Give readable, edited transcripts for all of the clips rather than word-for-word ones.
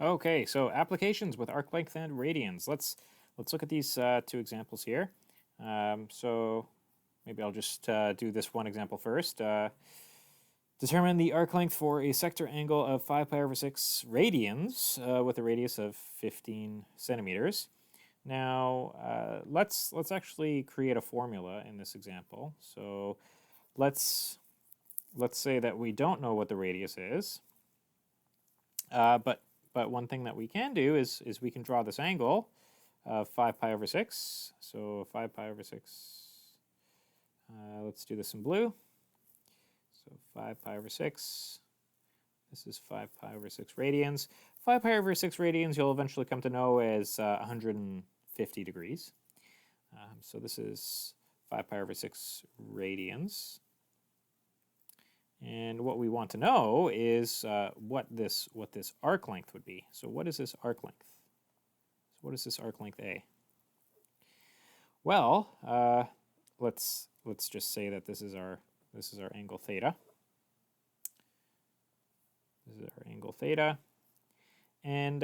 Okay, so applications with arc length and radians. Let's look at these two examples here. So maybe I'll just do this one example first. Determine the arc length for a sector angle of 5 pi over 6 radians with a radius of 15 centimeters. Now let's actually create a formula in this example. So let's say that we don't know what the radius is, but one thing that we can do is we can draw this angle of 5 pi over 6. So 5 pi over 6, let's do this in blue. So 5 pi over 6, this is 5 pi over 6 radians. 5 pi over 6 radians you'll eventually come to know as 150 degrees. So this is 5 pi over 6 radians. And what we want to know is what this arc length would be. So what is this arc length? So what is this arc length A? Well, let's just say that this is our angle theta. This is our angle theta, and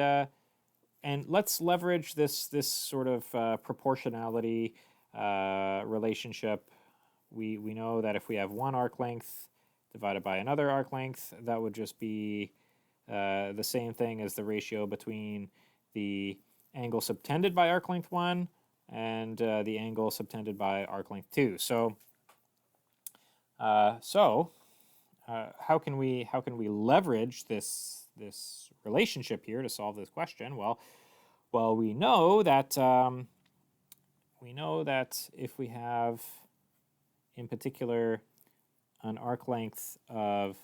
let's leverage this sort of proportionality relationship. We know that if we have one arc length divided by another arc length, that would just be the same thing as the ratio between the angle subtended by arc length 1 and the angle subtended by arc length 2. So how can we leverage this relationship here to solve this question? Well, we know that if we have, in particular, an arc length of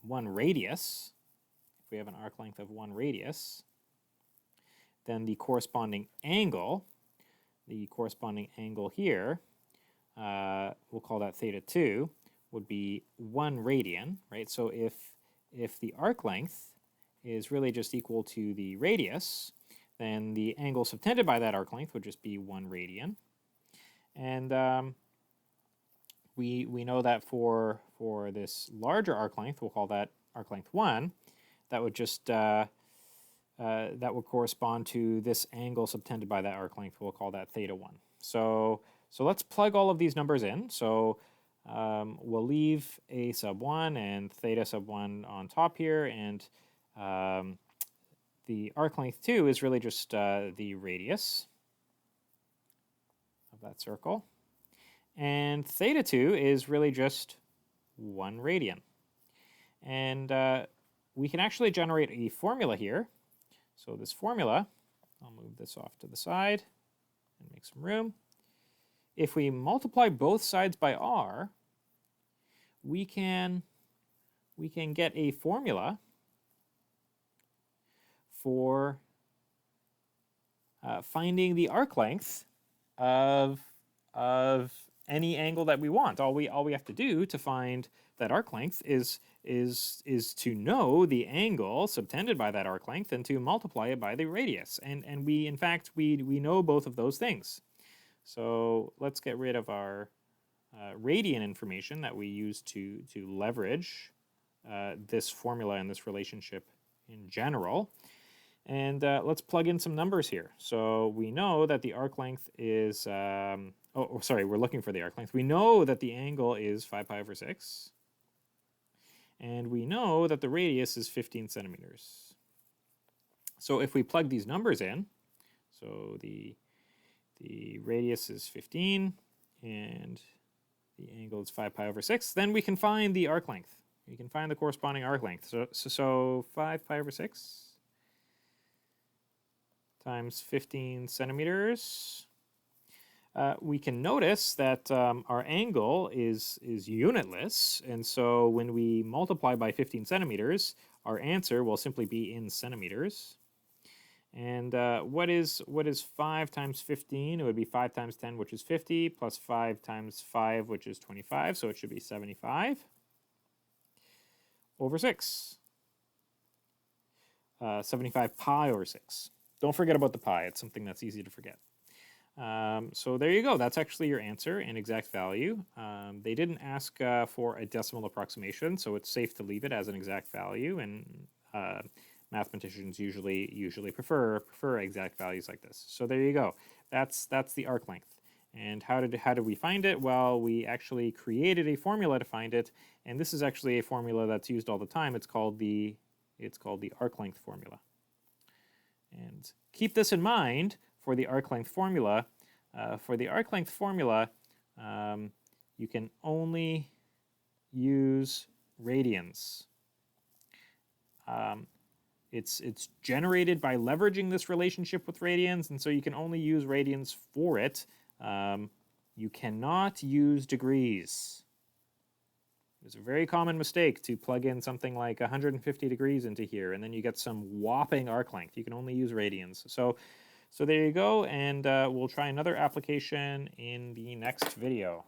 1 radius, if we have an arc length of 1 radius, then the corresponding angle here, we'll call that theta 2, would be 1 radian, right? So if the arc length is really just equal to the radius, then the angle subtended by that arc length would just be 1 radian. And we know that for this larger arc length, we'll call that arc length 1, that would just that would correspond to this angle subtended by that arc length. We'll call that theta 1. So let's plug all of these numbers in. So we'll leave a sub 1 and theta sub 1 on top here, and the arc length 2 is really just the radius of that circle. And theta 2 is really just 1 radian. And we can actually generate a formula here. So this formula, I'll move this off to the side and make some room. If we multiply both sides by r, we can get a formula for finding the arc length of any angle that we want. All we have to do to find that arc length is to know the angle subtended by that arc length and to multiply it by the radius. And we, in fact, we know both of those things. So let's get rid of our radian information that we use to leverage this formula and this relationship in general. And let's plug in some numbers here. So we know that the arc length is, we're looking for the arc length. We know that the angle is 5 pi over 6. And we know that the radius is 15 centimeters. So if we plug these numbers in, so the radius is 15 and the angle is 5 pi over 6, then we can find the arc length. We can find the corresponding arc length. So 5 pi over 6 times 15 centimeters. We can notice that our angle is unitless, and so when we multiply by 15 centimeters, our answer will simply be in centimeters. And what is 5 times 15? It would be 5 times 10, which is 50, plus 5 times 5, which is 25, so it should be 75 over 6. 75 pi over 6. Don't forget about the pi. It's something that's easy to forget. So there you go. That's actually your answer in exact value. They didn't ask for a decimal approximation, so it's safe to leave it as an exact value. And mathematicians usually prefer exact values like this. So there you go. That's the arc length. And how did we find it? Well, we actually created a formula to find it, and this is actually a formula that's used all the time. It's called the arc length formula. And keep this in mind for the arc length formula. For the arc length formula, you can only use radians. It's generated by leveraging this relationship with radians, and so you can only use radians for it. You cannot use degrees. It's a very common mistake to plug in something like 150 degrees into here, and then you get some whopping arc length. You can only use radians. So there you go, and we'll try another application in the next video.